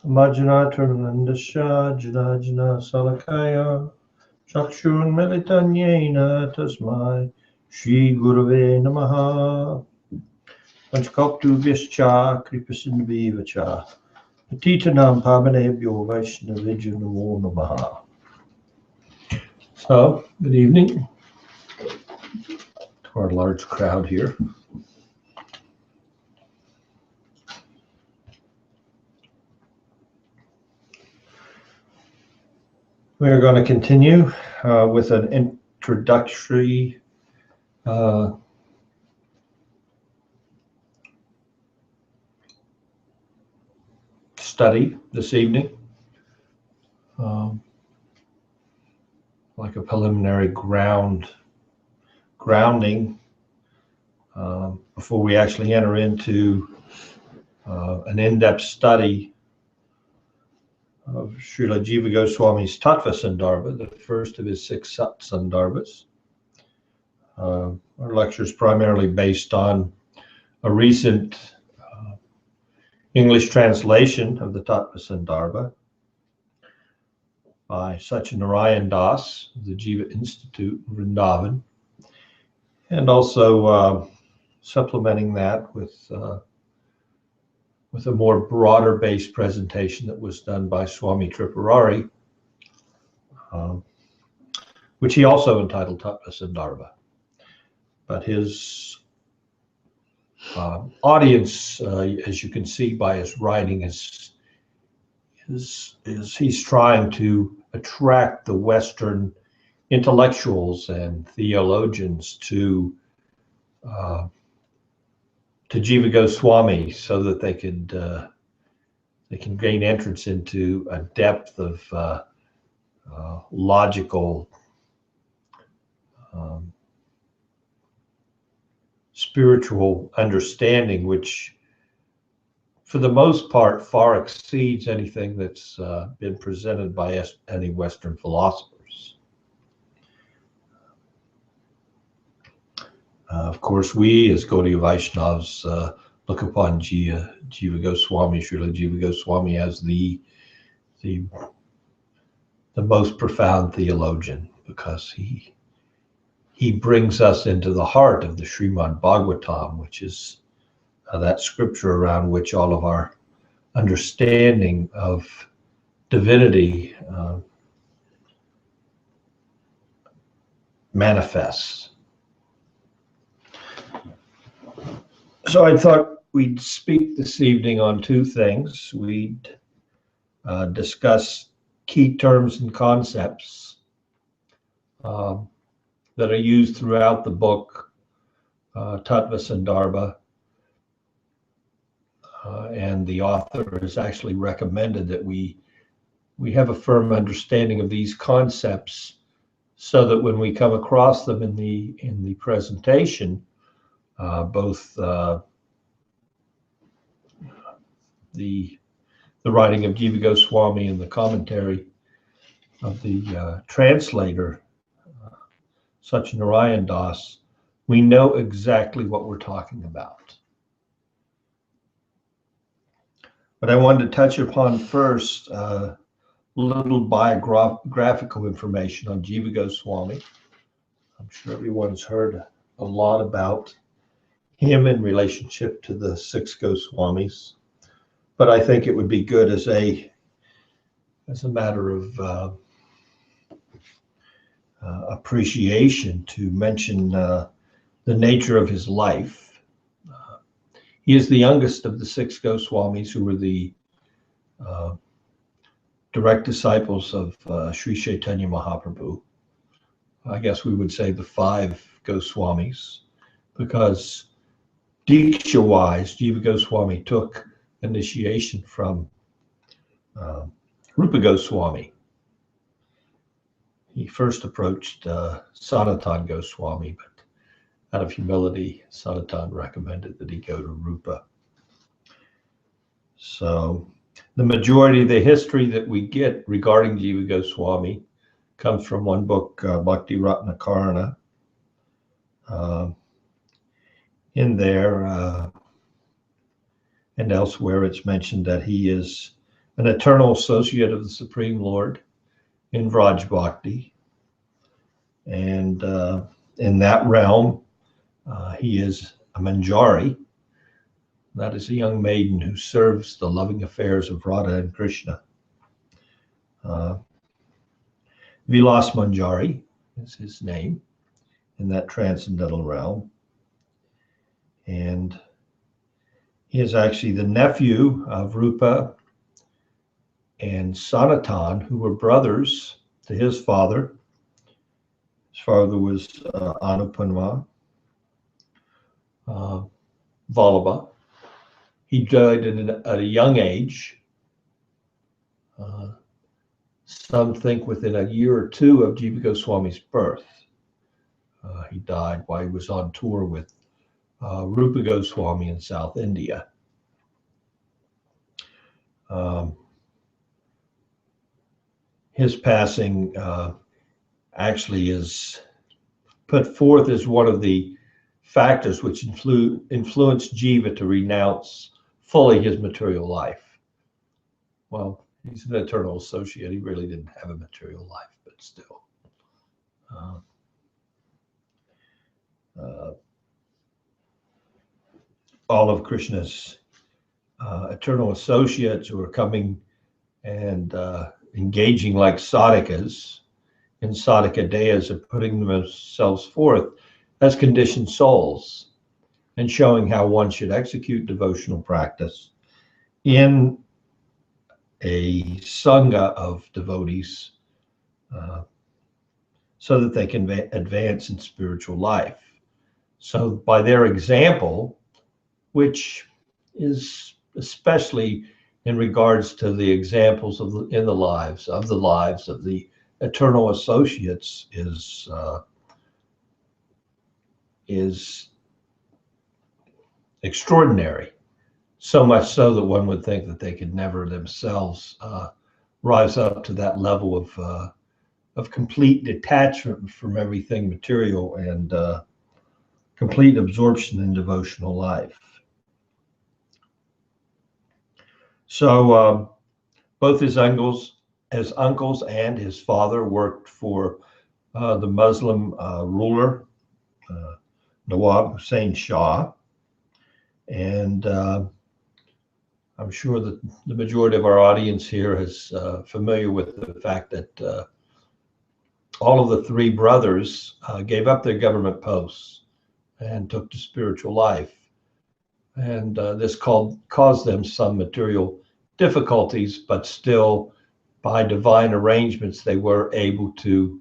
Samajanatanandasya Janajana Salakaya Chakshun Militanyena Tasmai Shri Gurave Namaha Panchkoptu Vyascha Kripasinvivacha Patitanam Pavanebhyo Vaishnavijyo Namo Namaha. So, good evening to our large crowd here. We are going to continue with an introductory study this evening, like a preliminary grounding before we actually enter into an in-depth study of Srila Jiva Goswami's Tattva Sandarbha, the first of his 6 Sandarbhas. Our lecture is primarily based on a recent English translation of the Tattva Sandarbha by Satyanarayan Das of the Jiva Institute in Vrindavan, and also supplementing that with a more broader-based presentation that was done by Swami Tripurari, which he also entitled Tattva Sandarbha. But his audience, as you can see by his writing, is he's trying to attract the Western intellectuals and theologians to Jiva Goswami, so that they can gain entrance into a depth of logical, spiritual understanding, which for the most part far exceeds anything that's been presented by any Western philosophers. Of course, we as Gaudiya Vaishnavas look upon Jiva Goswami, Srila Jiva Goswami, as the most profound theologian, because he brings us into the heart of the Srimad Bhagavatam, which is that scripture around which all of our understanding of divinity manifests. So I thought we'd speak this evening on 2 things. We'd discuss key terms and concepts that are used throughout the book, Tattva Sandarbha, and the author has actually recommended that we have a firm understanding of these concepts, so that when we come across them in the presentation, both the writing of Jiva Goswami and the commentary of the translator, Satyanarayan Das, we know exactly what we're talking about. But I wanted to touch upon first a little biographical information on Jiva Goswami. I'm sure everyone's heard a lot about him in relationship to the 6 Goswamis, but I think it would be good as a matter of appreciation to mention the nature of his life. He is the youngest of the 6 Goswamis, who were the direct disciples of Sri Chaitanya Mahaprabhu. I guess we would say the 5 Goswamis, because Diksha-wise, Jiva Goswami took initiation from Rupa Goswami. He first approached Sanatan Goswami, but out of humility, Sanatan recommended that he go to Rupa. So the majority of the history that we get regarding Jiva Goswami comes from one book, Bhakti Ratnakarana. In there and elsewhere, it's mentioned that he is an eternal associate of the Supreme Lord in Vraj Bhakti. And in that realm, he is a Manjari. That is a young maiden who serves the loving affairs of Radha and Krishna. Vilas Manjari is his name in that transcendental realm. And he is actually the nephew of Rupa and Sanatan, who were brothers to his father. His father was Anupanma Vallabha. He died at a young age. Some think within a year or two of Jiva Goswami's birth. He died while he was on tour with Rupa Goswami in South India. His passing actually is put forth as one of the factors which influenced Jiva to renounce fully his material life. Well, he's an eternal associate. He really didn't have a material life, but still. All of Krishna's eternal associates who are coming and engaging like sadhakas in sadhaka deyas are putting themselves forth as conditioned souls and showing how one should execute devotional practice in a sangha of devotees so that they can advance in spiritual life. So by their example, which is especially in regards to the examples of in the lives of the eternal associates, is extraordinary. So much so that one would think that they could never themselves rise up to that level of complete detachment from everything material and complete absorption in devotional life. So both his uncles and his father worked for the Muslim ruler, Nawab Hussain Shah. And I'm sure that the majority of our audience here is familiar with the fact that all of the three brothers gave up their government posts and took to spiritual life. And this caused them some material difficulties, but still, by divine arrangements, they were able to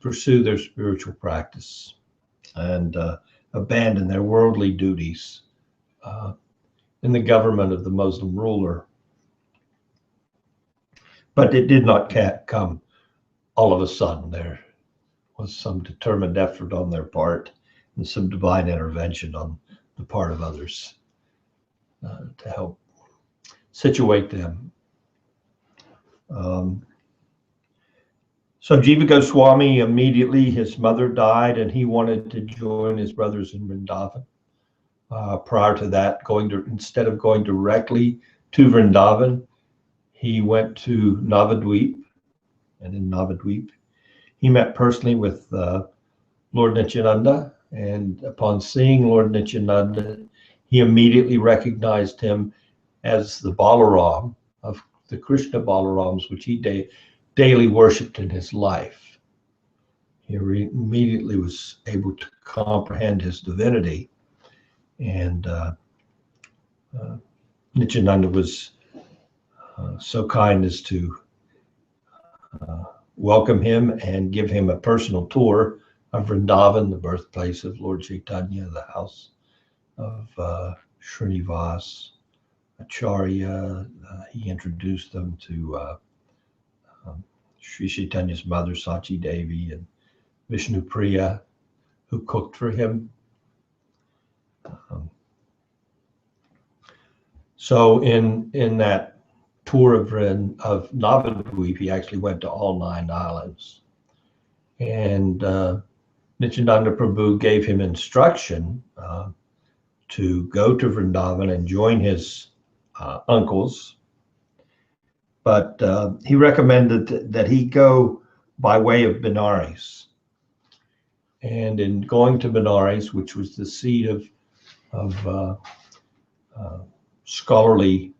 pursue their spiritual practice and abandon their worldly duties in the government of the Muslim ruler. But it did not come all of a sudden. There was some determined effort on their part and some divine intervention on the part of others to help situate them. So Jiva Goswami, immediately his mother died and he wanted to join his brothers in Vrindavan. Prior to that, instead of going directly to Vrindavan, he went to Navadvip, and in Navadvip, he met personally with Lord Nityananda, and upon seeing Lord Nityananda, he immediately recognized him as the Balaram of the Krishna Balarams, which he daily worshipped in his life. He immediately was able to comprehend his divinity, and Nityananda was so kind as to welcome him and give him a personal tour of Vrindavan, the birthplace of Lord Chaitanya, the house of Srinivas Acharya. He introduced them to Sri Chaitanya's mother, Sachi Devi, and Vishnu Priya, who cooked for him. So in that tour of Navadvip, he actually went to all 9 islands. And Nityananda Prabhu gave him instruction to go to Vrindavan and join his uncles but he recommended that he go by way of Benares. And in going to Benares, which was the seat of scholarly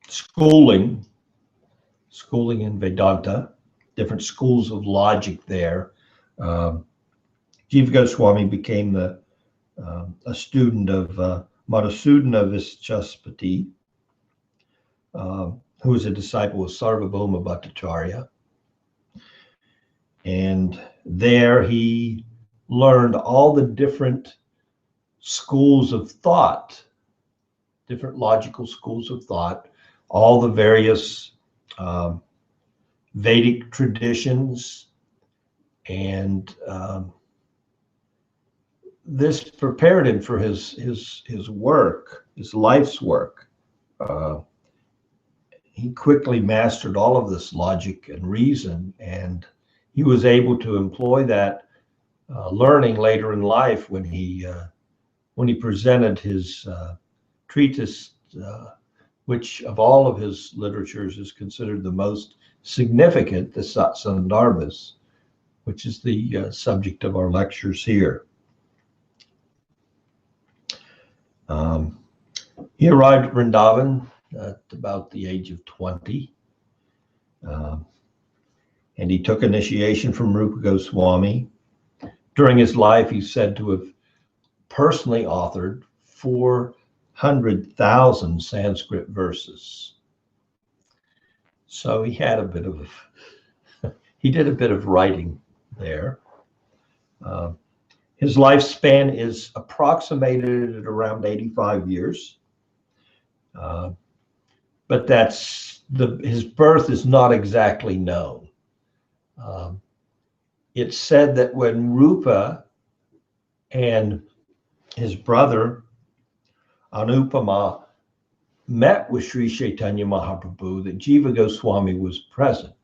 schooling in Vedanta, different schools of logic there, Jiva Goswami became a student of Madhusudana Vischaspati, who was a disciple of Sarvabhauma Bhattacharya. And there he learned all the different schools of thought, different logical schools of thought, all the various Vedic traditions, and this prepared him for his work, his life's work. He quickly mastered all of this logic and reason, and he was able to employ that learning later in life when he presented his treatise, which of all of his literatures is considered the most significant, the Sandarbhas, which is the subject of our lectures here. He arrived at Vrindavan at about the age of 20, and he took initiation from Rupa Goswami. During his life, he's said to have personally authored 400,000 Sanskrit verses. So he had he did a bit of writing there. His lifespan is approximated at around 85 years. But his birth is not exactly known. It's said that when Rupa and his brother Anupama met with Sri Chaitanya Mahaprabhu, that Jiva Goswami was present.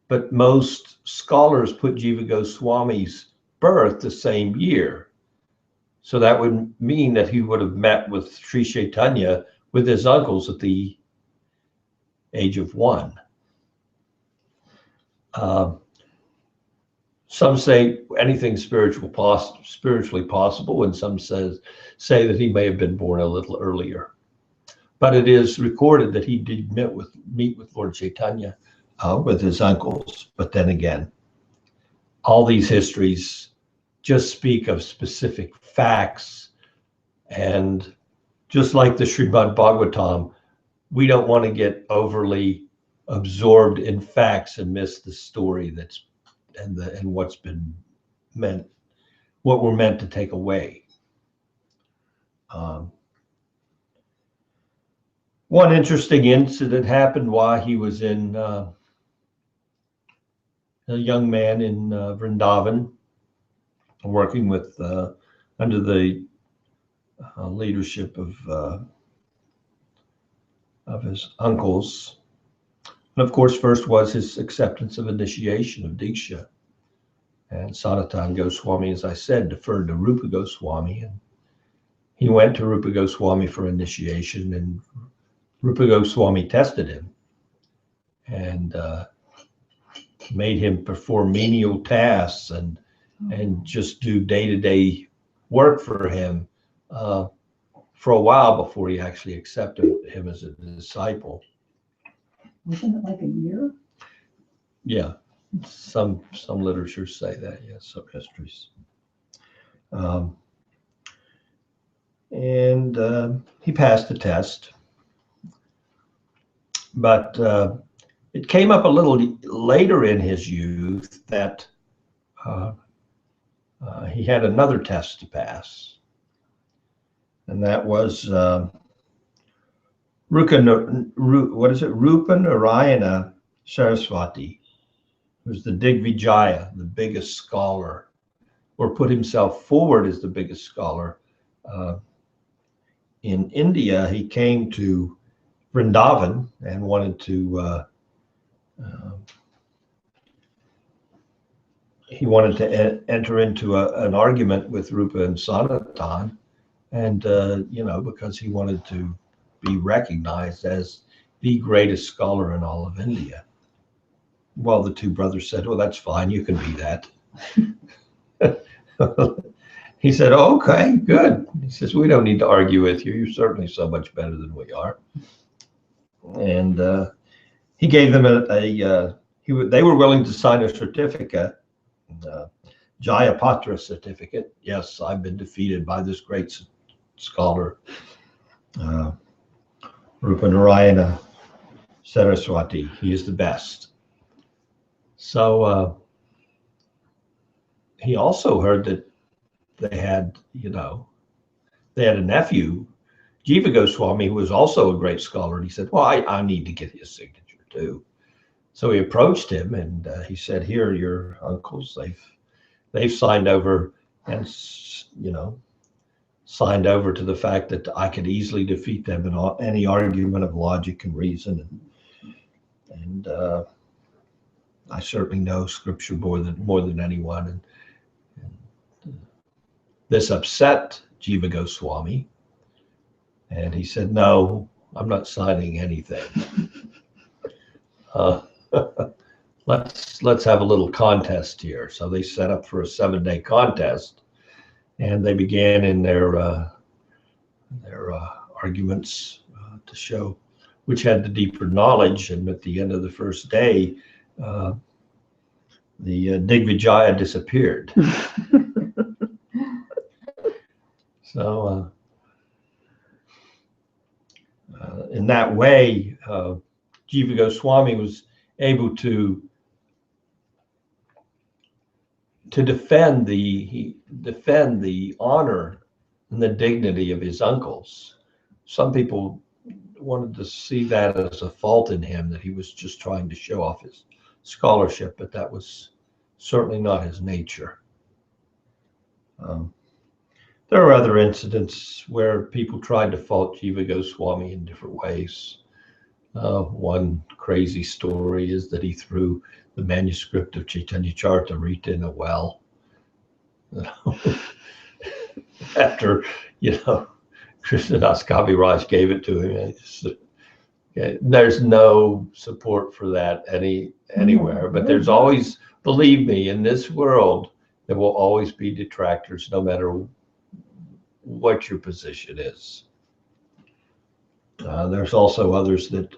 But most scholars put Jiva Goswami's birth the same year. So that would mean that he would have met with Sri Chaitanya with his uncles at the age of 1. Some say anything spiritually possible, and some say that he may have been born a little earlier. But it is recorded that he did meet with Lord Chaitanya with his uncles. But then again, all these histories just speak of specific facts, and just like the Srimad Bhagavatam, we don't want to get overly absorbed in facts and miss the story and what's been meant, what we're meant to take away. One interesting incident happened while he was a young man in Vrindavan, working with under the leadership of his uncles. And of course, first was his acceptance of initiation of Diksha. And Sanatana Goswami, as I said, deferred to Rupa Goswami. And he went to Rupa Goswami for initiation, and Rupa Goswami tested him and made him perform menial tasks and just do day-to-day work for him for a while before he actually accepted him as a disciple. Wasn't it like a year? Yeah, some literatures say that, yes, some histories. And he passed the test. But it came up a little later in his youth that he had another test to pass. And that was Rupa Narayana Saraswati, who's the Digvijaya, the biggest scholar, or put himself forward as the biggest scholar. In India, he came to Vrindavan and wanted to enter into an argument with Rupa and Sanatan, and because he wanted to be recognized as the greatest scholar in all of India. Well, the two brothers said, well, that's fine, you can be that. He said, oh, okay, good. He says, we don't need to argue with you. You're certainly so much better than we are. And he gave them they were willing to sign a certificate, Jayapatra certificate. Yes, I've been defeated by this great scholar, Rupanarayana Saraswati. He is the best. So he also heard that they had a nephew, Jiva Goswami, who was also a great scholar. And he said, well, I need to get his signature too. So he approached him and he said, here, your uncles, they've signed over and, signed over to the fact that I could easily defeat them in any argument of logic and reason. And I certainly know scripture more than anyone. And this upset Jiva Goswami. And he said, no, I'm not signing anything. Let's have a little contest here. So they set up for a 7-day contest, and they began in their arguments to show which had the deeper knowledge. And at the end of the first day, the Digvijaya disappeared. So in that way, Jiva Goswami was able to defend the honor and the dignity of his uncles. Some people wanted to see that as a fault in him, that he was just trying to show off his scholarship, but that was certainly not his nature. There are other incidents where people tried to fault Jiva Goswami in different ways. One crazy story is that he threw the manuscript of Chaitanya Charitamrita in a well. After, Krishnadas Kaviraj gave it to him. There's no support for that anywhere, but there's always, believe me, in this world, there will always be detractors, no matter what your position is. There's also others that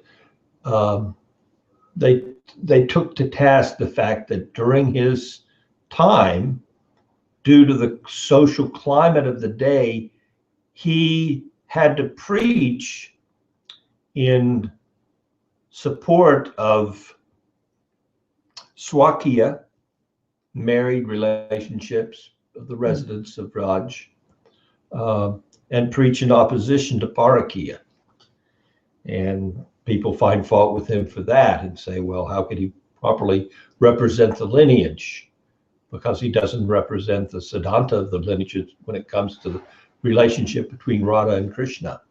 they took to task the fact that during his time, due to the social climate of the day, he had to preach in support of Swakiya, married relationships of the residents of Raj, and preach in opposition to Parakiya. And people find fault with him for that and say, well, how could he properly represent the lineage? Because he doesn't represent the Siddhanta of the lineage when it comes to the relationship between Radha and Krishna.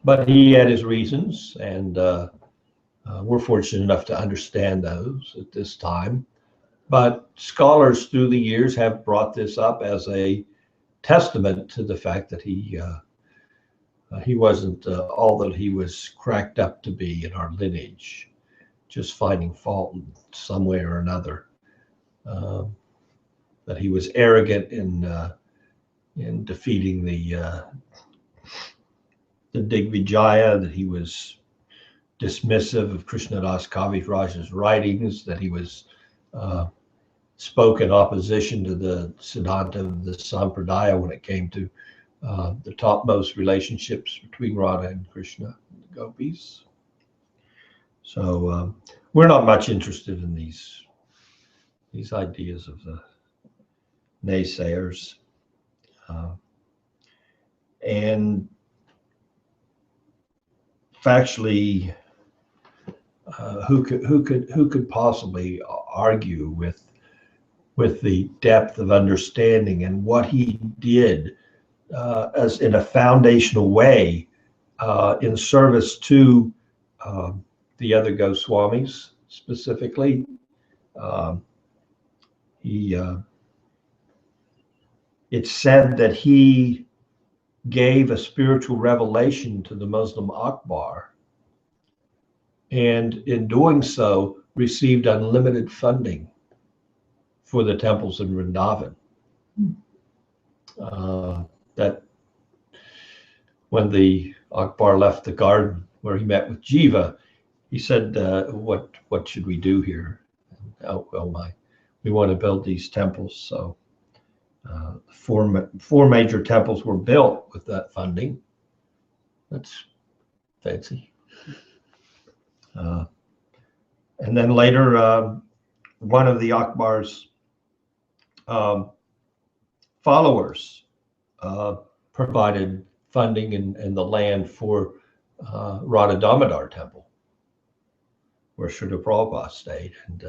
But he had his reasons, and we're fortunate enough to understand those at this time. But scholars through the years have brought this up as a testament to the fact that he wasn't all that he was cracked up to be in our lineage, just finding fault in some way or another. That he was arrogant in defeating the Digvijaya, that he was dismissive of Krishnadas Kaviraj's writings, that he was spoke in opposition to the Siddhanta of the Sampradaya when it came to the topmost relationships between Radha and Krishna, the gopis. So we're not much interested in these ideas of the naysayers, and factually, who could possibly argue with the depth of understanding and what he did as in a foundational way in service to the other Goswamis specifically. It's said that he gave a spiritual revelation to the Muslim Akbar, and in doing so, received unlimited funding for the temples in Vrindavan. That when the Akbar left the garden where he met with Jiva, he said, what should we do here? Oh, well, we want to build these temples. So four major temples were built with that funding. That's fancy. And then later, one of the Akbar's followers provided funding and the land for Radha Damodar Temple, where Srila Prabhupada stayed, and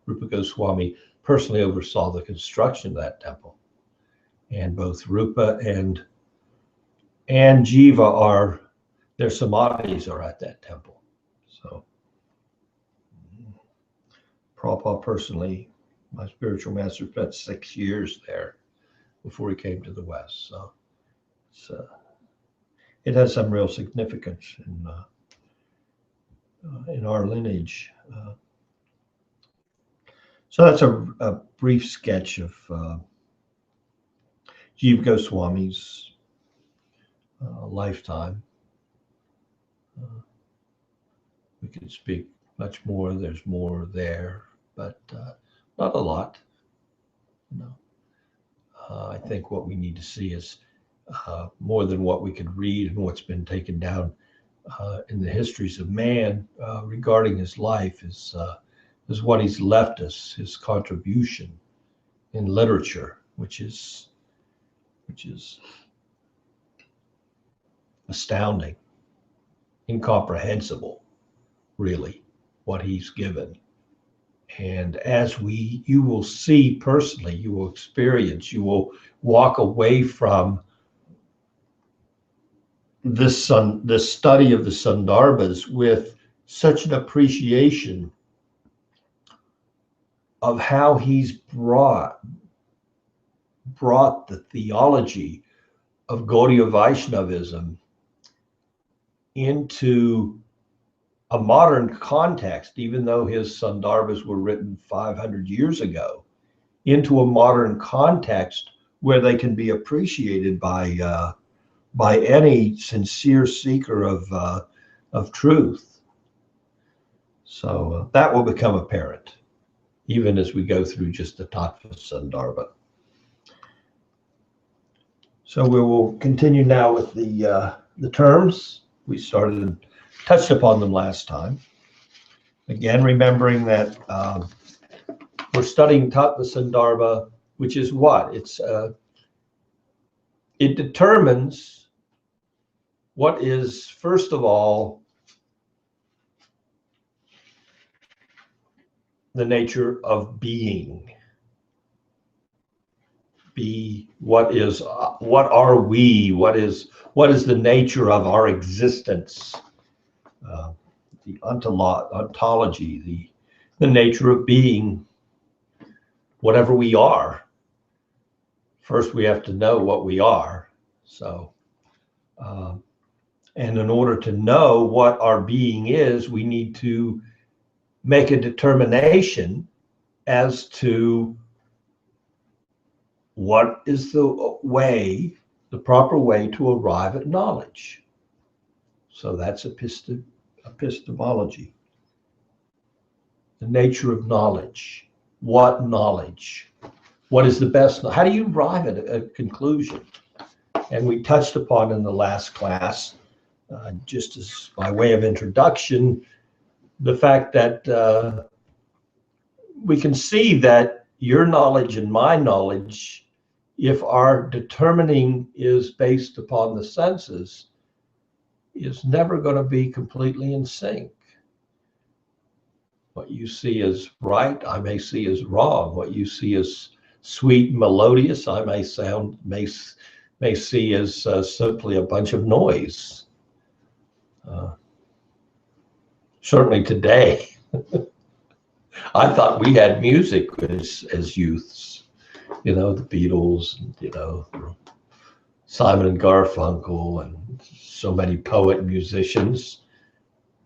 Rupa Goswami personally oversaw the construction of that temple. And both Rupa and Jiva their samadhis are at that temple. So Prabhupada personally, my spiritual master, spent 6 years there before he came to the West. So it has some real significance in our lineage. So that's a brief sketch of Jiva Goswami's lifetime. We could speak much more. There's more there, but not a lot. I think what we need to see is more than what we could read and what's been taken down in the histories of man regarding his life is what he's left us, his contribution in literature, which is astounding, incomprehensible, really, what he's given. And as you will see personally, you will experience, you will walk away from this study of the Sandarbhas with such an appreciation of how he's brought the theology of Gaudiya Vaishnavism into a modern context, even though his Sandarbhas were written 500 years ago, into a modern context where they can be appreciated by any sincere seeker of truth. So that will become apparent, even as we go through just the Tattva Sandarbha. So we will continue now with the terms. We started and touched upon them last time. Again, remembering that we're studying Tattva Sandarbha, which is what? It determines what is, first of all, the nature of being. What are we? What is the nature of our existence? The ontology, the nature of being, whatever we are. First, we have to know what we are. So, and in order to know what our being is, we need to make a determination as to what is the proper way to arrive at knowledge. So that's epistemology. The nature of knowledge. What knowledge? What is the best? How do you arrive at a conclusion? And we touched upon in the last class, just as by way of introduction, the fact that we can see that your knowledge and my knowledge, if our determining is based upon the senses, is never going to be completely in sync. What you see as right, I may see as wrong. What you see as sweet and melodious, I may see as simply a bunch of noise. Certainly today, I thought we had music as youths, the Beatles, Simon and Garfunkel and so many poet musicians.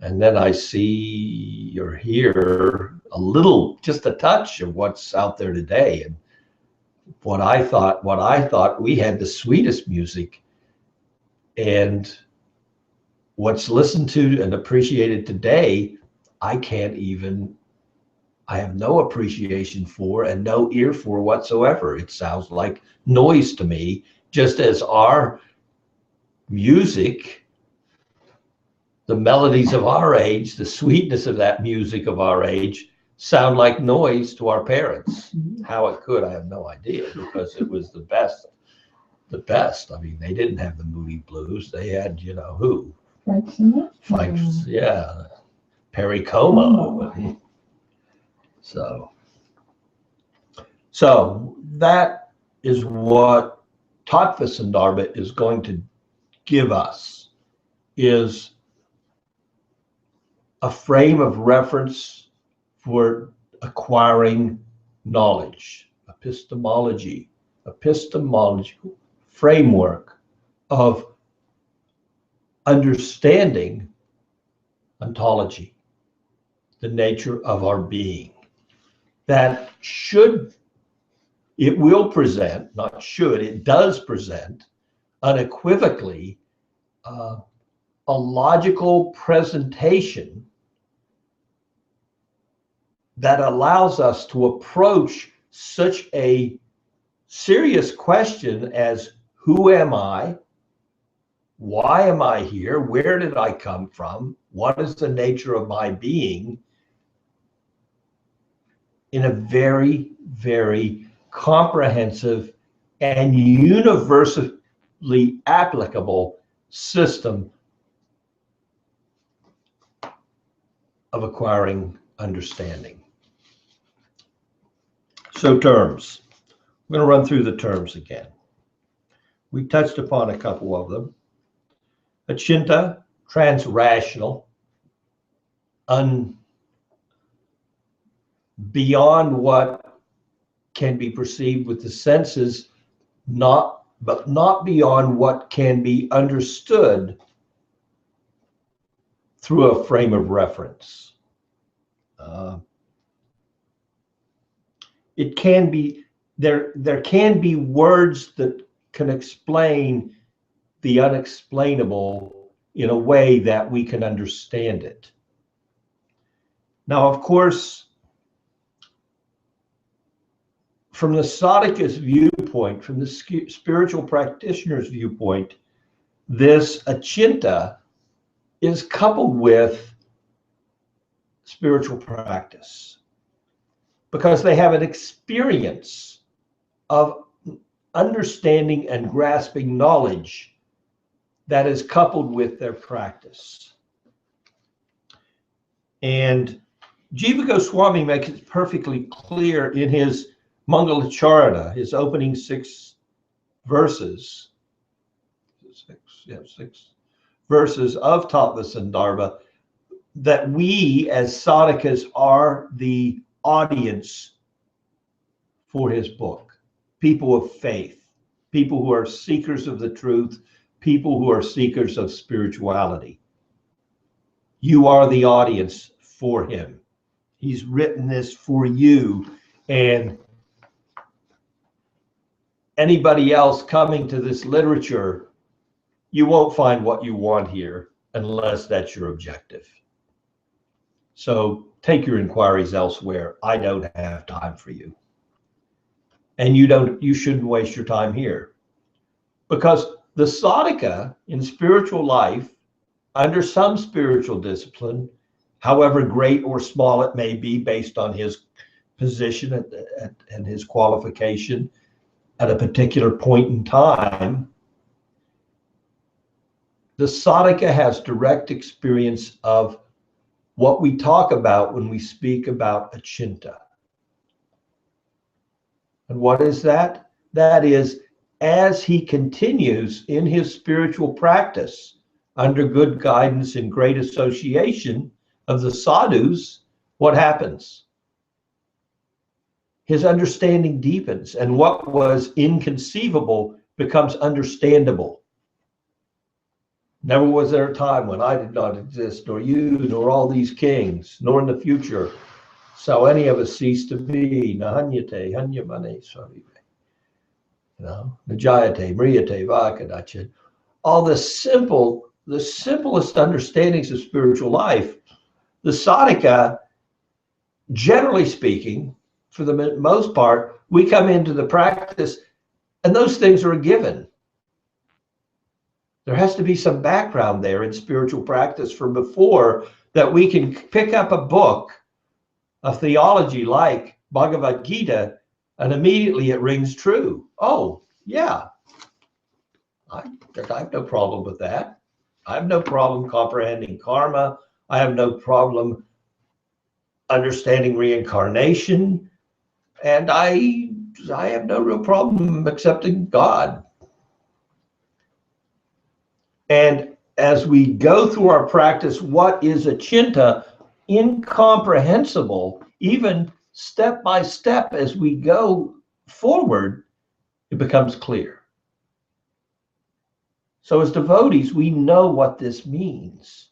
And then I see or hear a little, just a touch of what's out there today. And what I thought we had the sweetest music, and what's listened to and appreciated today, I have no appreciation for and no ear for whatsoever. It sounds like noise to me, just as our music, the melodies of our age, the sweetness of that music of our age, sound like noise to our parents. How it could, I have no idea, because it was the best. The best. I mean, they didn't have the Moody Blues. They had, who? Frank Sinatra? Frank, yeah, Perry Como. So that is what Tattva Sandarbha is going to give us, is a frame of reference for acquiring knowledge, epistemological framework of understanding ontology, the nature of our being. That it will present, not should, it does present unequivocally a logical presentation that allows us to approach such a serious question as, who am I? Why am I here? Where did I come from? What is the nature of my being? In a very, very comprehensive and universally applicable system of acquiring understanding. So terms. I'm going to run through the terms again. We touched upon a couple of them. Achinta, transrational, beyond what can be perceived with the senses, but not beyond what can be understood through a frame of reference. It can be there can be words that can explain the unexplainable in a way that we can understand it. Now, of course, from the sadhaka's viewpoint, from the spiritual practitioner's viewpoint, this achinta is coupled with spiritual practice, because they have an experience of understanding and grasping knowledge that is coupled with their practice. And Jiva Goswami makes it perfectly clear in his Mangalacharana, his opening 6 verses, 6 verses of Tattva Sandarbha, that we as sadhakas are the audience for his book. People of faith, people who are seekers of the truth, people who are seekers of spirituality. You are the audience for him. He's written this for you, and anybody else coming to this literature, you won't find what you want here unless that's your objective. So take your inquiries elsewhere. I don't have time for you. And you shouldn't waste your time here. Because the sadhaka in spiritual life, under some spiritual discipline, however great or small it may be based on his position and his qualification at a particular point in time, the sadhaka has direct experience of what we talk about when we speak about achinta. And what is that? That is, as he continues in his spiritual practice, under good guidance and great association of the sadhus, what happens? His understanding deepens, and what was inconceivable becomes understandable. Never was there a time when I did not exist, nor you, nor all these kings, nor in the future shall any of us cease to be. Nahanyate, hanyamane, sorry. Najayate, Mriyate, Vakadacha. All the simplest understandings of spiritual life. The sadhaka, generally speaking, for the most part, we come into the practice and those things are a given. There has to be some background there in spiritual practice from before that we can pick up a book of theology like Bhagavad Gita and immediately it rings true. Oh, yeah, I have no problem with that. I have no problem comprehending karma. I have no problem understanding reincarnation. And I have no real problem accepting God. And as we go through our practice, what is achinta, incomprehensible, even step by step as we go forward, it becomes clear. So as devotees, we know what this means.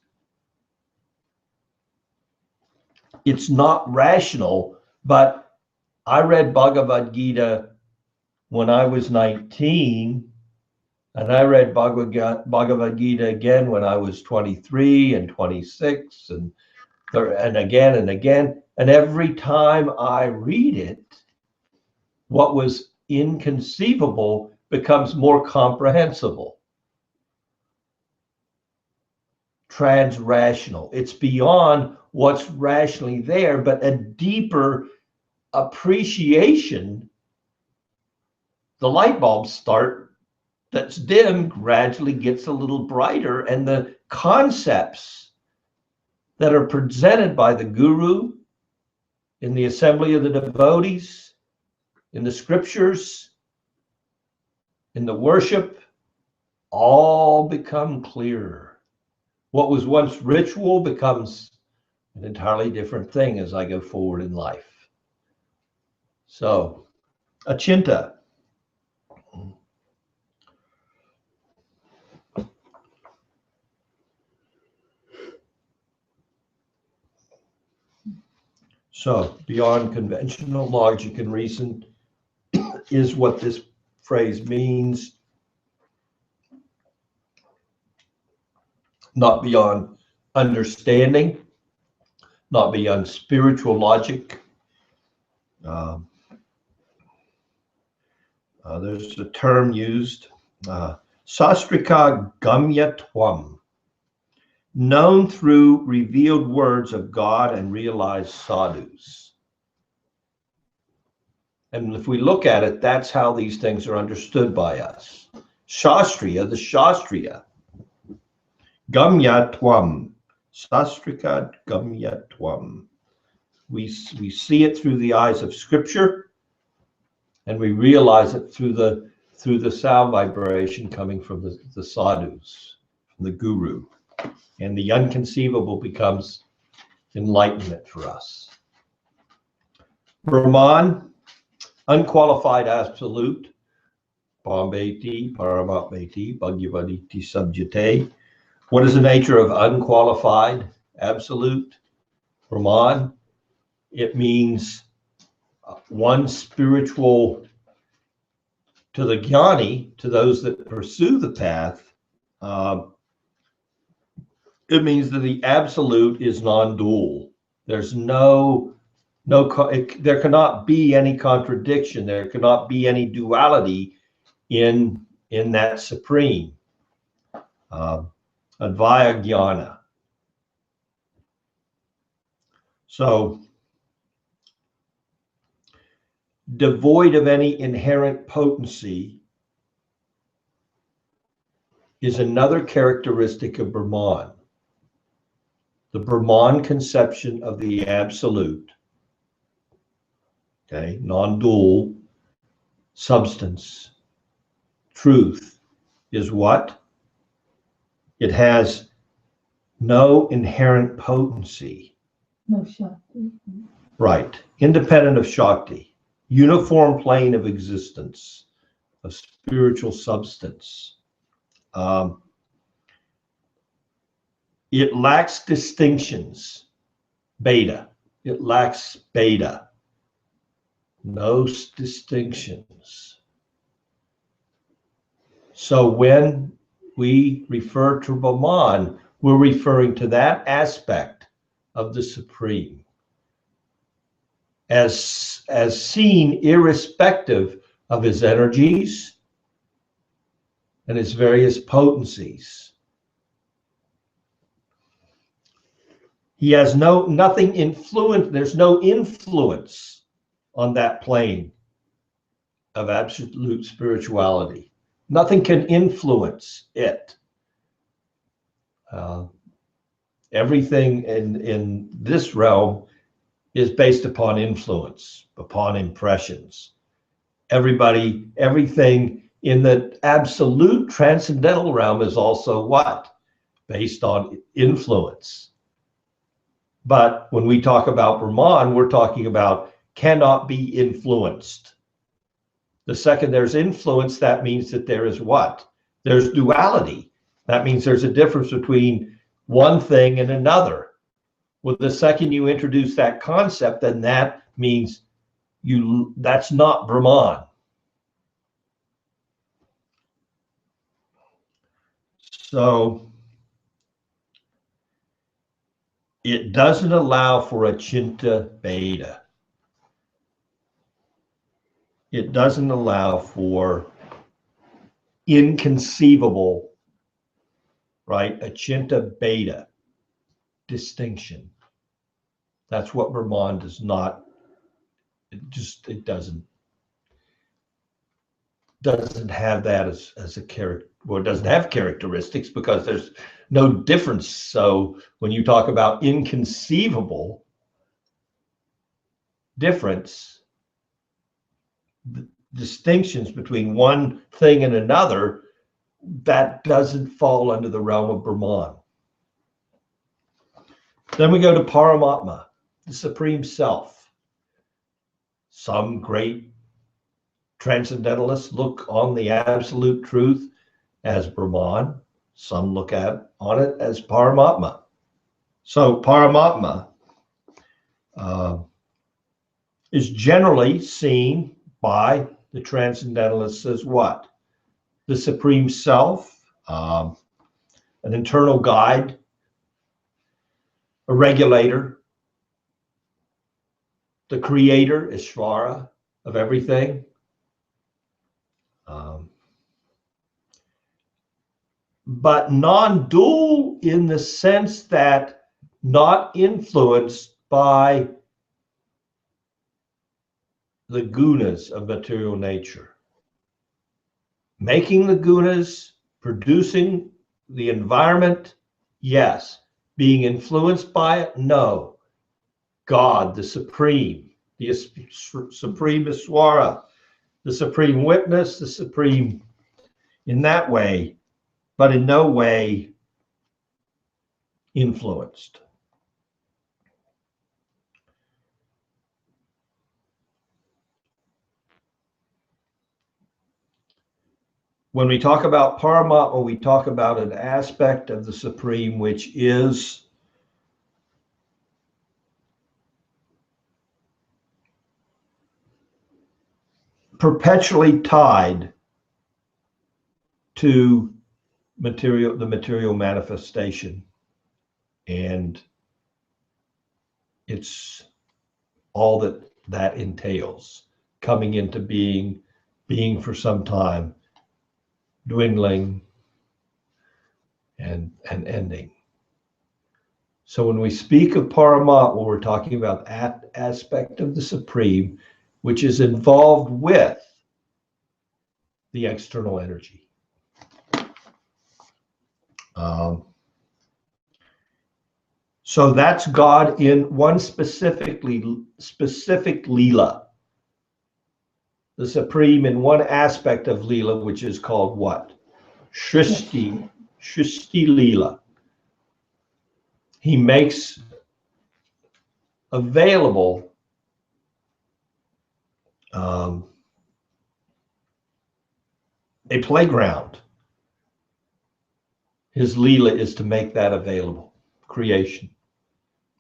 It's not rational, but I read Bhagavad Gita when I was 19, and I read Bhagavad Gita again when I was 23 and 26, and again and again. And every time I read it, what was inconceivable becomes more comprehensible. Trans-rational. It's beyond what's rationally there, but a deeper appreciation. The light bulbs that's dim gradually gets a little brighter, and the concepts that are presented by the guru in the assembly of the devotees, in the scriptures, in the worship, all become clearer. What was once ritual becomes an entirely different thing as I go forward in life. So, achinta. So, beyond conventional logic and reason is what this phrase means. Not beyond understanding, not beyond spiritual logic. There's a term used, sastrika gamyatvam, known through revealed words of God and realized sadhus. And if we look at it, that's how these things are understood by us. Shastriya, the Shastriya. Gamyatvam, sastrika gamyatvam. We see it through the eyes of scripture, and we realize it through the sound vibration coming from the sadhus, from the guru. And the unconceivable becomes enlightenment for us. Brahman, unqualified absolute, Bhambeti, Paramatmeti, Bhagavaditi Sabjate. What is the nature of unqualified absolute? Brahman, it means one spiritual, to the jnani, to those that pursue the path, it means that the absolute is non-dual. There's there cannot be any contradiction. There cannot be any duality in that supreme. Advaya jnana. So, devoid of any inherent potency is another characteristic of Brahman. The Brahman conception of the absolute, okay, non-dual substance, truth, is what? It has no inherent potency. No Shakti. Right. Independent of Shakti. Uniform plane of existence a spiritual substance. It lacks distinctions, beta. It lacks beta. No distinctions. So when we refer to Brahman, we're referring to that aspect of the Supreme as seen irrespective of his energies and his various potencies. He has nothing influence, there's no influence on that plane of absolute spirituality. Nothing can influence it. Everything in this realm is based upon influence, upon impressions. Everything in the absolute transcendental realm is also what? Based on influence. But when we talk about Brahman, we're talking about cannot be influenced. The second there's influence, that means that there is what? There's duality. That means there's a difference between one thing and another. Well, the second you introduce that concept, then that means that's not Brahman. So it doesn't allow for Achinta Beta. It doesn't allow for inconceivable, right? Achinta Beta distinction. That's what Brahman does not. It doesn't have that as a character. Well, it doesn't have characteristics because there's no difference. So when you talk about inconceivable difference, distinctions between one thing and another, that doesn't fall under the realm of Brahman. Then we go to Paramatma, the Supreme Self. Some great transcendentalists look on the absolute truth as Brahman. Some look on it as Paramatma. So Paramatma is generally seen by the transcendentalists as what? The Supreme Self, an internal guide, a regulator, the creator, Ishvara, of everything. But non-dual in the sense that not influenced by the gunas of material nature. Making the gunas, producing the environment, yes. Being influenced by it, no. God, the Supreme, the Supreme Iswara, the Supreme Witness, the Supreme in that way, but in no way influenced. When we talk about Paramatma, we talk about an aspect of the Supreme which is perpetually tied to the material manifestation, and it's all that entails, coming into being for some time, dwindling, and ending. So when we speak of Paramatma, we're talking about that aspect of the Supreme which is involved with the external energy. So that's God in one specific Leela. The Supreme in one aspect of Leela, which is called what? Shrishti Leela. He makes available a playground. His Leela is to make that available. Creation,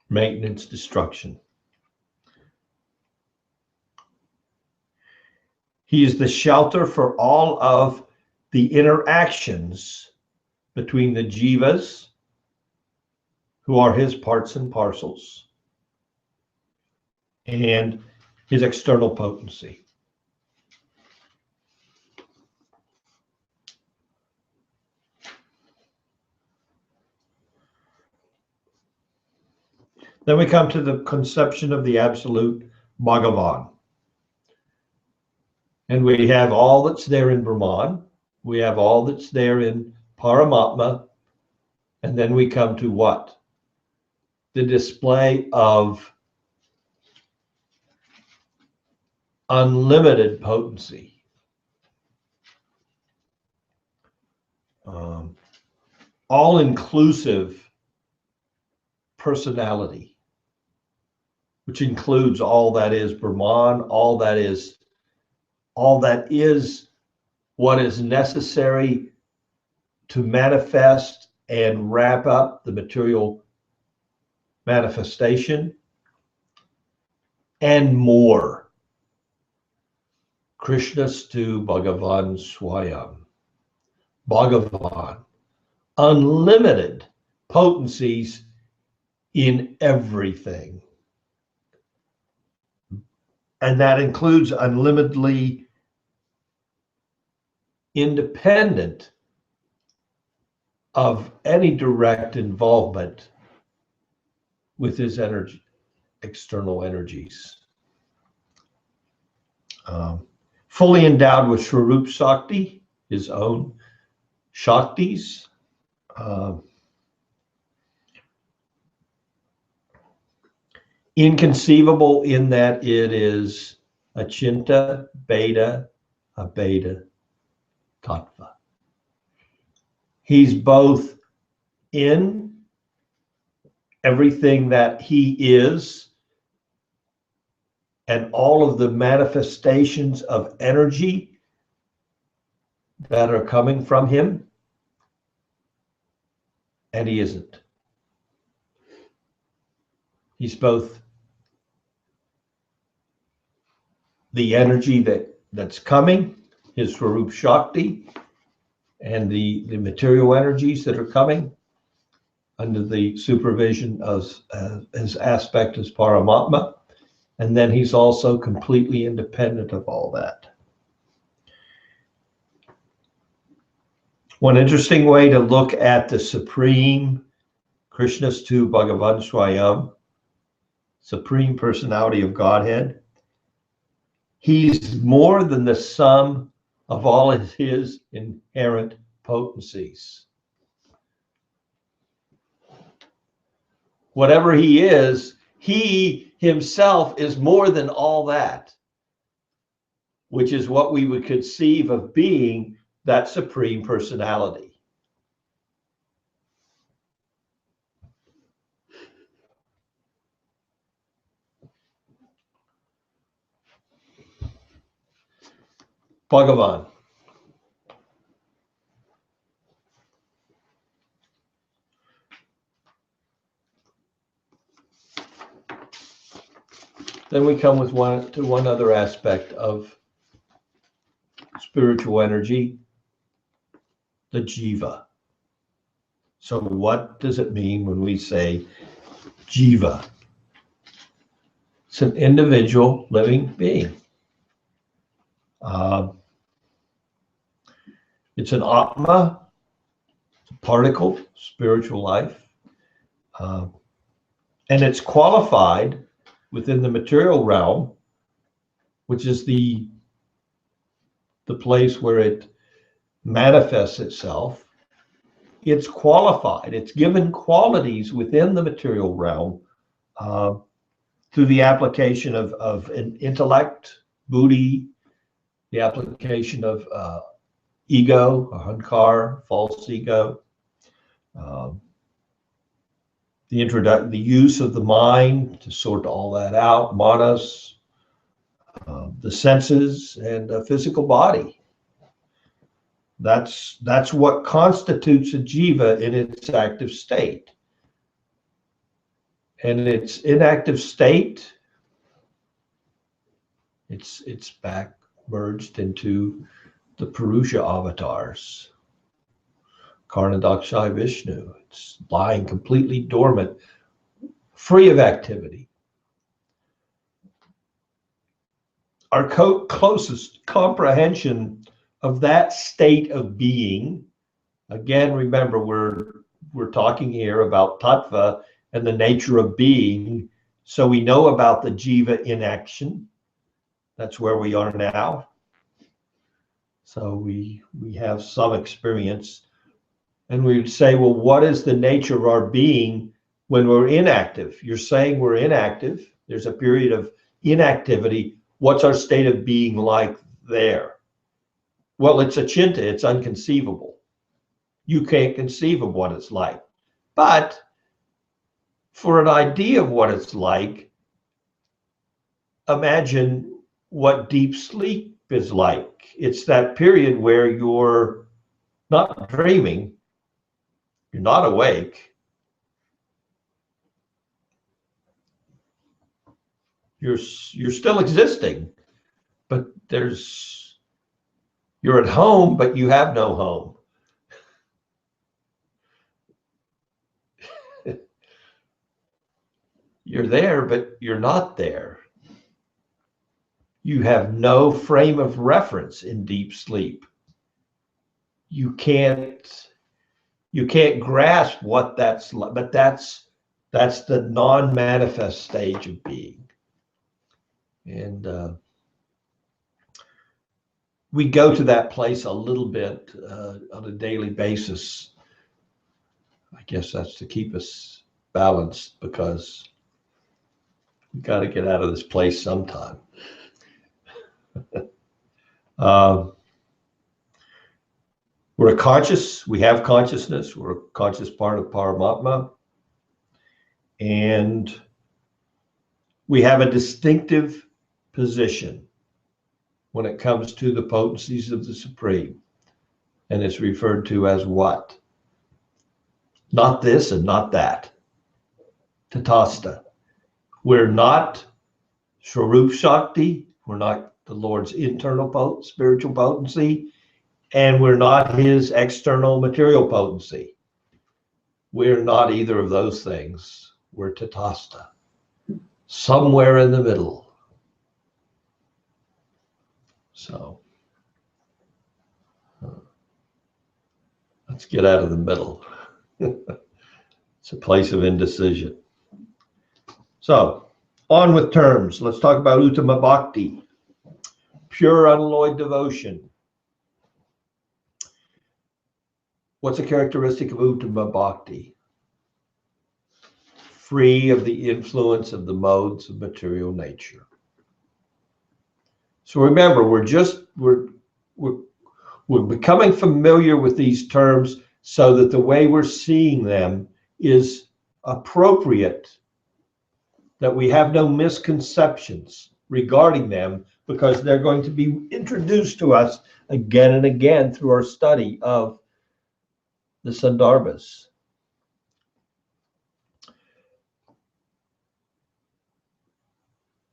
maintenance, destruction. He is the shelter for all of the interactions between the jivas, who are his parts and parcels, and his external potency. Then we come to the conception of the absolute Bhagavan. And we have all that's there in Brahman. We have all that's there in Paramatma. And then we come to what? The display of unlimited potency. All-inclusive personality, which includes all that is Brahman, all that is what is necessary to manifest and wrap up the material manifestation, and more. Krishnastu Bhagavan Swayam. Bhagavan. Unlimited potencies in everything. And that includes unlimitedly independent of any direct involvement with his energy, external energies. Fully endowed with Swarup Shakti, his own Shaktis. Inconceivable in that it is Achinta, Beta, Abeta, Tattva. He's both in everything that he is and all of the manifestations of energy that are coming from him, and he isn't. He's both the energy that's coming, his Swarup Shakti, and the material energies that are coming under the supervision of his aspect as Paramatma. And then he's also completely independent of all that. One interesting way to look at the Supreme Krishnastu Bhagavan Swayam, Supreme Personality of Godhead, he's more than the sum of all of his inherent potencies. Whatever he is, he himself is more than all that, which is what we would conceive of being that Supreme Personality. Bhagavan. Then we come with one other aspect of spiritual energy, the jiva. So what does it mean when we say jiva? It's an individual living being. It's an atma, it's a particle, spiritual life. And it's qualified within the material realm, which is the place where it manifests itself. It's qualified, it's given qualities within the material realm through the application of an intellect, buddhi, the application of ego, ahankar, false ego, the use of the mind to sort all that out, manas, the senses, and a physical body. That's what constitutes a jiva in its active state. And its inactive state, it's back merged into the Purusha avatars. Karnadakshai Vishnu. It's lying completely dormant, free of activity. Our closest comprehension of that state of being, again, remember, we're talking here about tattva and the nature of being. So we know about the jiva in action. That's where we are now. So we have some experience. And we would say, well, what is the nature of our being when we're inactive? You're saying we're inactive. There's a period of inactivity. What's our state of being like there? Well, it's achintya, it's unconceivable. You can't conceive of what it's like. But for an idea of what it's like, imagine what deep sleep is like. It's that period where you're not dreaming, you're not awake, you're still existing, but you're at home, but you have no home. You're there, but you're not there. You have no frame of reference in deep sleep. You can't grasp what that's like, but that's the non-manifest stage of being. And we go to that place a little bit on a daily basis. I guess that's to keep us balanced, because we got to get out of this place sometime. We're conscious, we have consciousness, we're a conscious part of Paramatma, and we have a distinctive position when it comes to the potencies of the Supreme, and it's referred to as what? Not this and not that. Tatasta. We're not Swarup Shakti, we're not the Lord's internal spiritual potency, and we're not his external material potency. We're not either of those things. We're Tatasta, somewhere in the middle. So let's get out of the middle. It's a place of indecision. So on with terms. Let's talk about Uttama Bhakti, pure unalloyed devotion. What's a characteristic of Uttama Bhakti? Free of the influence of the modes of material nature. So remember, we're becoming familiar with these terms so that the way we're seeing them is appropriate, that we have no misconceptions regarding them, because they're going to be introduced to us again and again through our study of the Sandarbhas.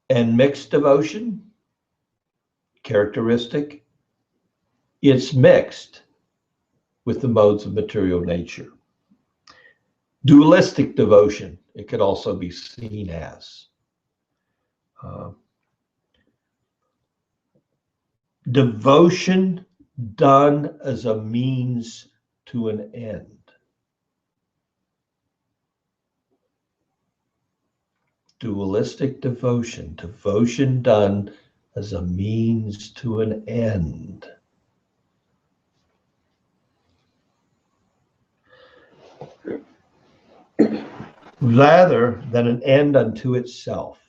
And mixed devotion, characteristic, it's mixed with the modes of material nature. Dualistic devotion, it could also be seen as. Devotion done as a means to an end. Dualistic devotion, devotion done as a means to an end. Rather than an end unto itself.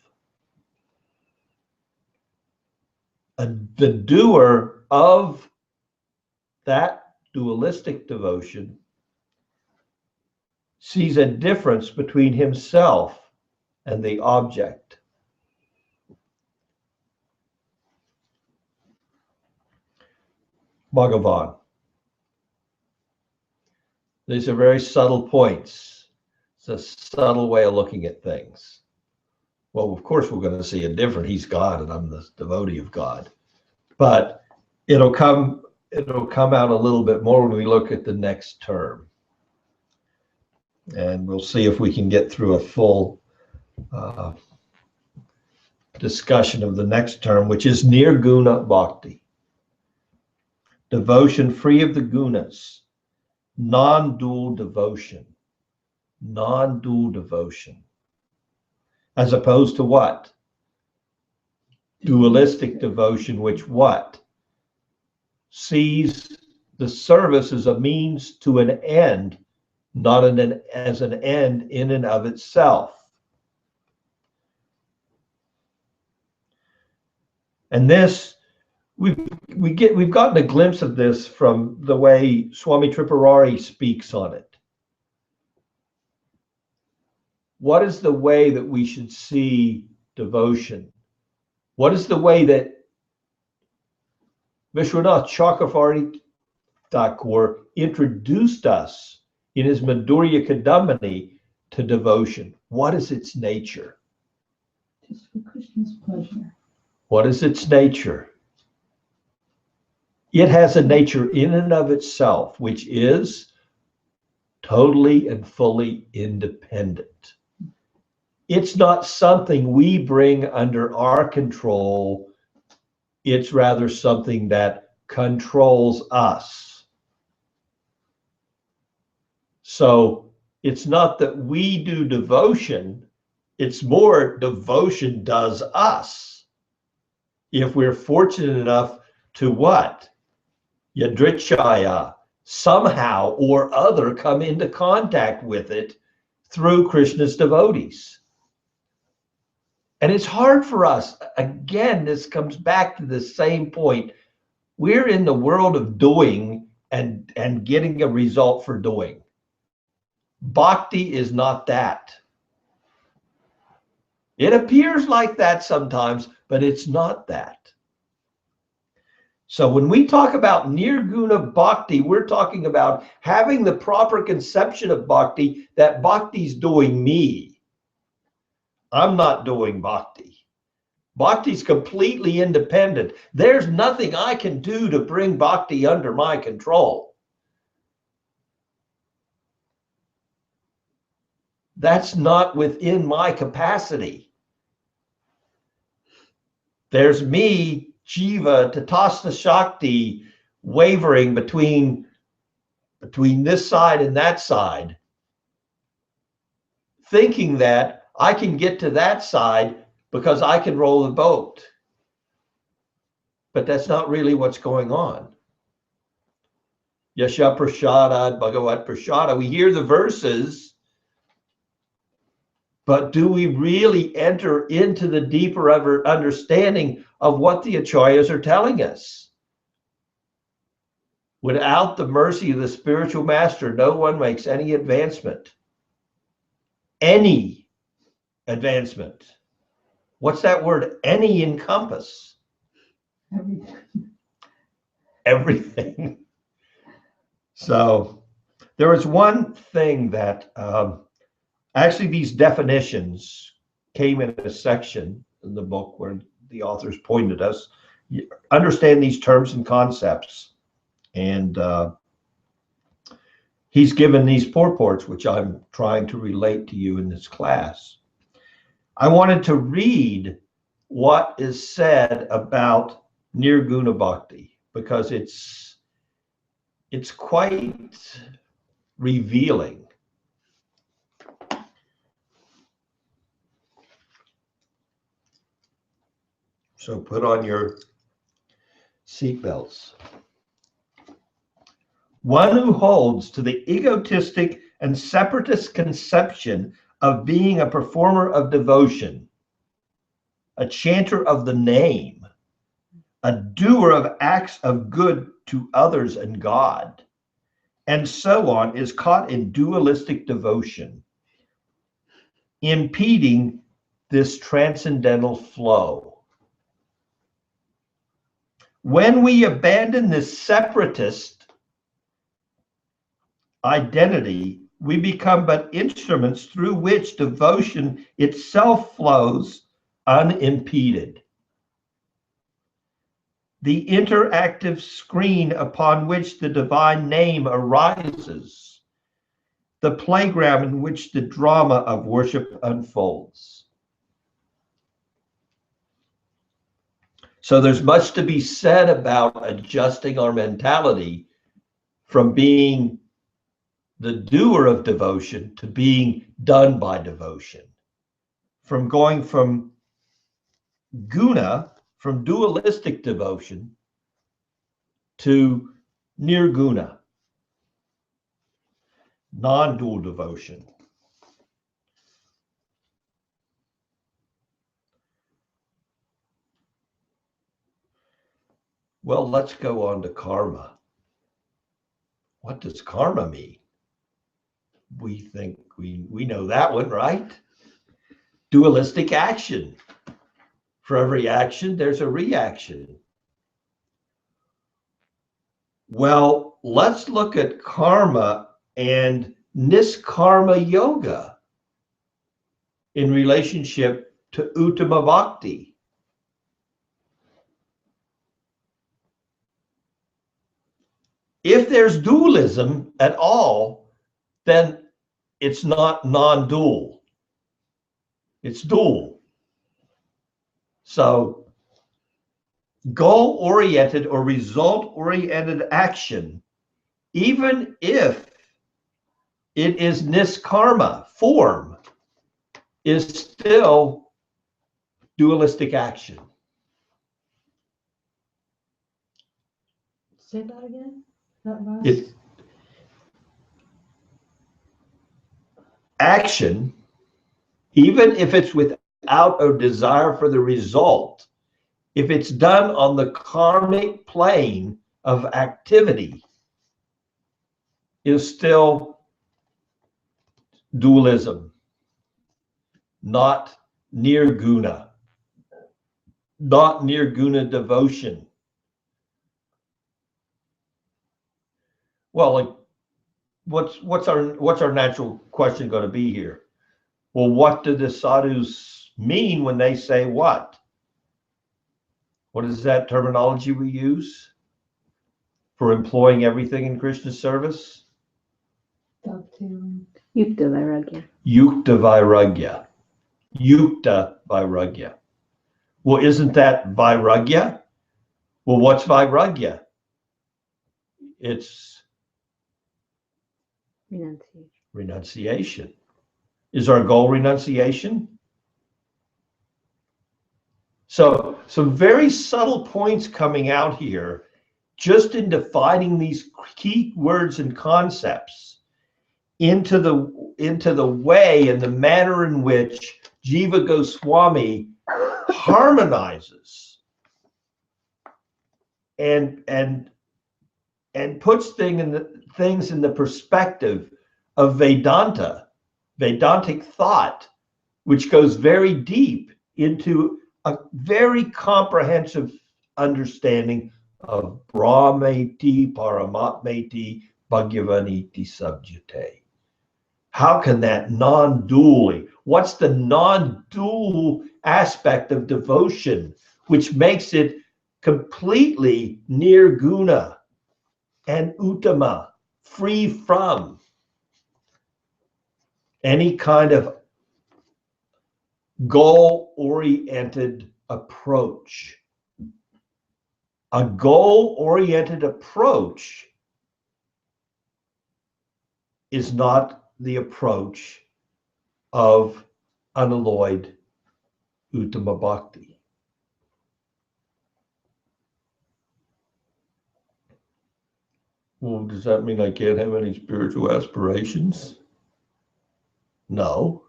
The doer of that dualistic devotion sees a difference between himself and the object. Bhagavan. These are very subtle points. It's a subtle way of looking at things. Well, of course, we're going to see a different. He's God, and I'm the devotee of God. But it'll come out a little bit more when we look at the next term. And we'll see if we can get through a full discussion of the next term, which is nirguna bhakti. Devotion free of the gunas. Non-dual devotion. Non-dual devotion. As opposed to what? Dualistic devotion, which what? Sees the service as a means to an end, not as an end in and of itself. And this, we've gotten a glimpse of this from the way Swami Tripurari speaks on it. What is the way that we should see devotion? What is the way that Vishwanath Chakravarti Thakur introduced us in his Madhurya Kadambini to devotion? What is its nature? Just for Krishna's pleasure. What is its nature? It has a nature in and of itself, which is totally and fully independent. It's not something we bring under our control. It's rather something that controls us. So it's not that we do devotion, it's more devotion does us. If we're fortunate enough to what? Yadrichaya, somehow or other come into contact with it through Krishna's devotees. And it's hard for us. Again, this comes back to the same point. We're in the world of doing and getting a result for doing. Bhakti is not that. It appears like that sometimes, but it's not that. So when we talk about nirguna bhakti, we're talking about having the proper conception of bhakti, that bhakti's doing me. I'm not doing bhakti. Bhakti's completely independent. There's nothing I can do to bring bhakti under my control. That's not within my capacity. There's me, Jiva, Tatastha Shakti, wavering between this side and that side, thinking that I can get to that side because I can roll the boat. But that's not really what's going on. Yasha Prasada, Bhagavat Prasada. We hear the verses, but do we really enter into the deeper understanding of what the acharyas are telling us? Without the mercy of the spiritual master, no one makes any advancement. Any advancement. What's that word? Any encompass? Everything. Everything. So there was one thing that actually these definitions came in a section in the book where the authors pointed us. Understand these terms and concepts. And he's given these purports, which I'm trying to relate to you in this class. I wanted to read what is said about nirguna bhakti because it's quite revealing. So put on your seatbelts. One who holds to the egotistic and separatist conception of being a performer of devotion, a chanter of the name, a doer of acts of good to others and God, and so on, is caught in dualistic devotion, impeding this transcendental flow. When we abandon this separatist identity, we become but instruments through which devotion itself flows unimpeded. The interactive screen upon which the divine name arises, the playground in which the drama of worship unfolds. So there's much to be said about adjusting our mentality from being the doer of devotion to being done by devotion, from going from guna, from dualistic devotion, to nirguna, non-dual devotion. Well, let's go on to karma. What does karma mean? We think we know that one, right? Dualistic action. For every action, there's a reaction. Well, let's look at karma and niskarma yoga in relationship to Uttama Bhakti. If there's dualism at all, then it's not non-dual. It's dual. So goal-oriented or result-oriented action, even if it is niskarma, form, is still dualistic action. Say that again. That last. It, action, even if it's without a desire for the result, if it's done on the karmic plane of activity, is still dualism, not nirguna, not nirguna devotion. Well, like, what's our natural question going to be here? Well, what do the sadhus mean when they say what? What is that terminology we use for employing everything in Krishna's service? Dovetailing. Yukta Vairagya. Yukta Vairagya. Yukta Vairagya. Well, isn't that Vairagya? Well, what's Vairagya? It's Renunciation. renunciation. Is our goal renunciation? So some very subtle points coming out here just in defining these key words and concepts into the way and the manner in which Jiva Goswami harmonizes and puts things in the perspective of Vedantic thought, which goes very deep into a very comprehensive understanding of Brahmeti, Paramatmeti, Bhagavaniti Subjite. How can that non-dually, what's the non-dual aspect of devotion, which makes it completely nirguna and uttama, free from any kind of goal-oriented approach. A goal-oriented approach is not the approach of unalloyed Uttama Bhakti. Well, does that mean I can't have any spiritual aspirations? No,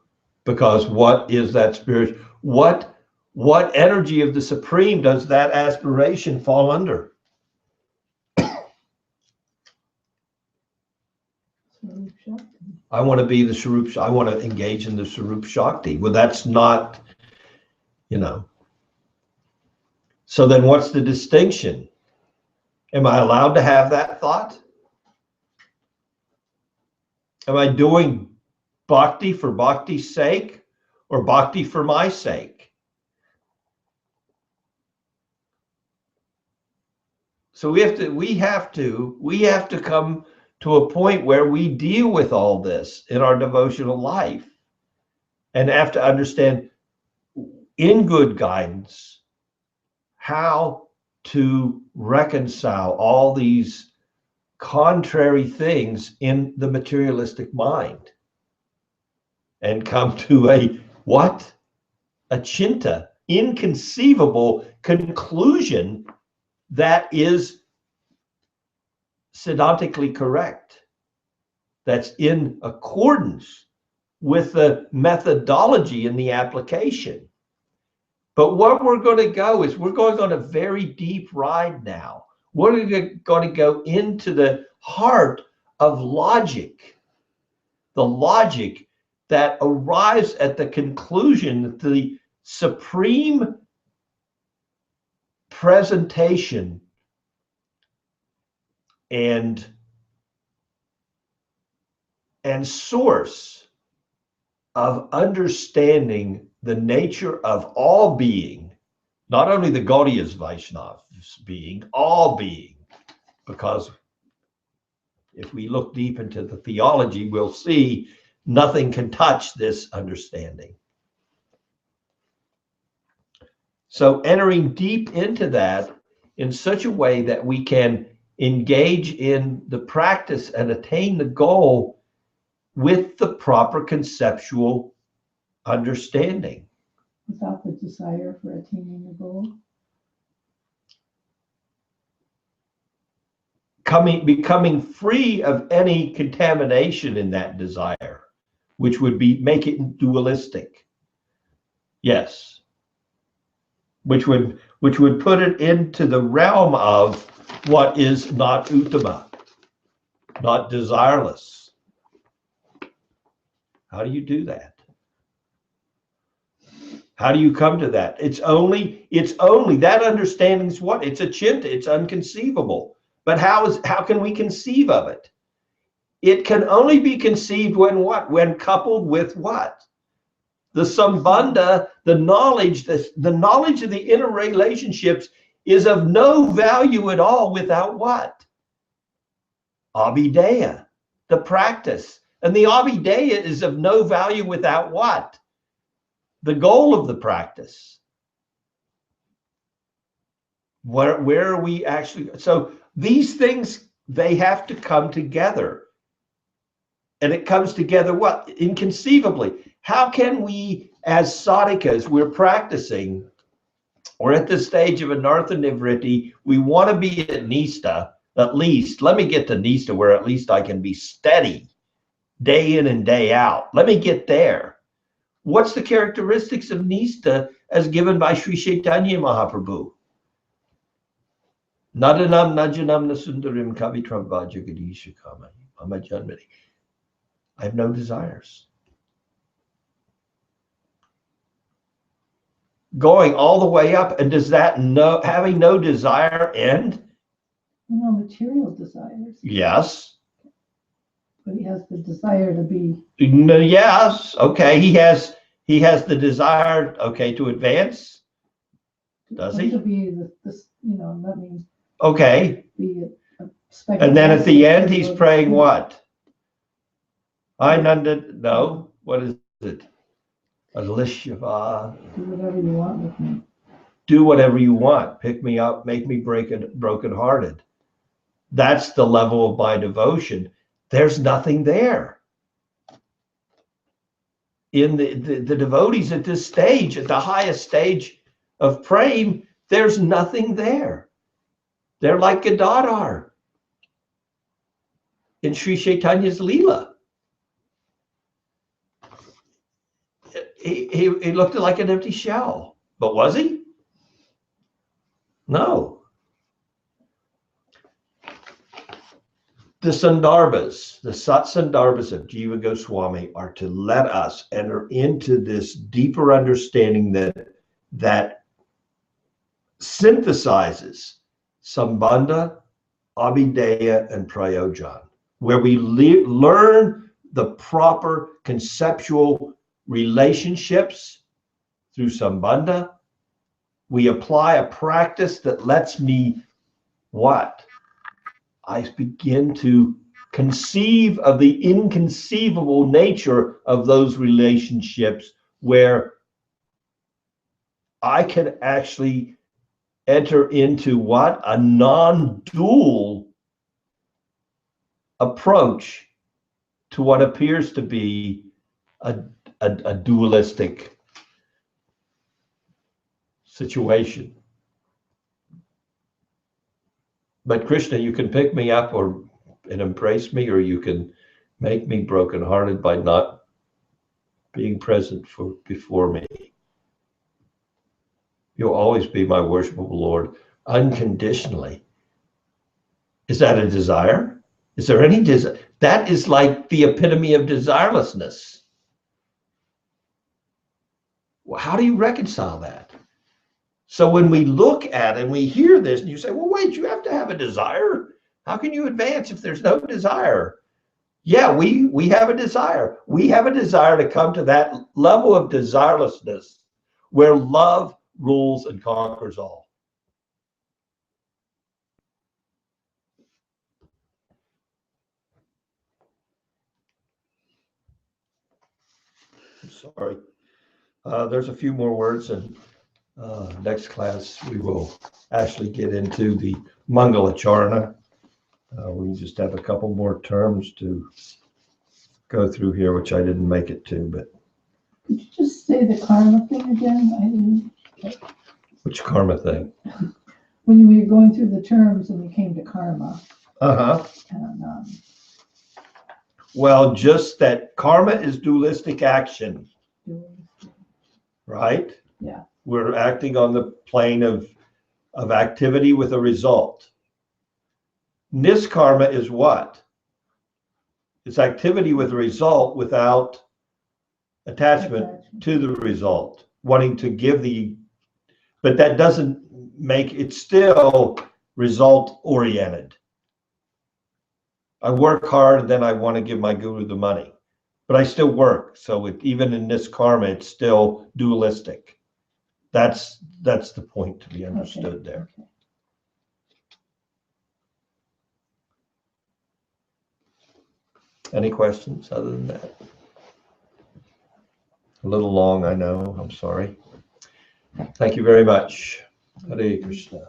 because what is that spirit? What energy of the Supreme does that aspiration fall under? Swarup Shakti. I want to be the Swarup, I want to engage in the Swarup Shakti. Well, that's not, So then what's the distinction? Am I allowed to have that thought? Am I doing bhakti for bhakti's sake or bhakti for my sake? So we have to come to a point where we deal with all this in our devotional life and have to understand in good guidance how to reconcile all these contrary things in the materialistic mind and come to a what? A chinta, inconceivable conclusion that is Siddhantically correct, that's in accordance with the methodology and the application. But what we're going to go is we're going on a very deep ride now. We're going to go into the heart of logic, the logic that arrives at the conclusion that the supreme presentation and source of understanding the nature of all being, not only the Gaudiyas Vaishnavas being, all being, because if we look deep into the theology, we'll see nothing can touch this understanding. So entering deep into that in such a way that we can engage in the practice and attain the goal with the proper conceptual understanding. Without the desire for attaining the goal. Becoming free of any contamination in that desire, which would make it dualistic. Yes. Which would put it into the realm of what is not uttama, not desireless. How do you do that? How do you come to that? It's only that understanding is what? It's a chinta, it's unconceivable. But how can we conceive of it? It can only be conceived when what? When coupled with what? The sambandha, the knowledge of the inner relationships is of no value at all without what? Abhideya, the practice. And the abhideya is of no value without what? The goal of the practice. Where are we actually? So these things, they have to come together. And it comes together what? Inconceivably. How can we, as sadhakas, we're practicing, or at this stage of anartha nivritti, we want to be at nista, at least. Let me get to nista where at least I can be steady day in and day out. Let me get there. What's the characteristics of nista as given by Sri Chaitanya Mahaprabhu? Nadanam najanam nasundarim kavitram vajagadisha kama mama janmati. I have no desires. Going all the way up, and does that having no desire end? No material desires. Yes. But he has the desire to be. Yes. Okay. He has the desire. Okay, to advance. Does he? To be this, that means. Okay. Be and then at the end, he's praying what? No. What is it? Alishava. Do whatever you want with me. Do whatever you want. Pick me up. Make me brokenhearted. That's the level of my devotion. There's nothing there. In the devotees at this stage, at the highest stage of praying, there's nothing there. They're like Gadadhar in Sri Chaitanya's Leela. He looked like an empty shell, but was he? No. The Sandarbhas, the Sat Sandarbhas of Jiva Goswami are to let us enter into this deeper understanding that synthesizes Sambandha, Abhideya, and Prayojan, where we learn the proper conceptual relationships through Sambandha. We apply a practice that lets me what? I begin to conceive of the inconceivable nature of those relationships where I can actually enter into what? A non-dual approach to what appears to be a dualistic situation. But Krishna, you can pick me up and embrace me, or you can make me brokenhearted by not being present before me. You'll always be my worshipable Lord, unconditionally. Is that a desire? Is there any desire? That is like the epitome of desirelessness. Well, how do you reconcile that? So when we look at and we hear this, and you say, well, wait, you have to have a desire. How can you advance if there's no desire? Yeah, we have a desire. We have a desire to come to that level of desirelessness where love rules and conquers all. I'm sorry. There's a few more words, and next class we will actually get into the Mangalacharana. We just have a couple more terms to go through here, which I didn't make it to, but. Could you just say the karma thing again? I didn't. Which karma thing? When we were going through the terms and we came to karma. Uh-huh. And, Well, just that karma is dualistic action, right? Yeah. We're acting on the plane of activity with a result. Niskarma is what? It's activity with a result without attachment to the result, wanting to give but that doesn't make it still result oriented. I work hard and then I want to give my guru the money, but I still work. So even in this karma, it's still dualistic. That's the point to be understood there. Okay. Any questions other than that? A little long, I know. I'm sorry. Thank you very much. Hare Krishna.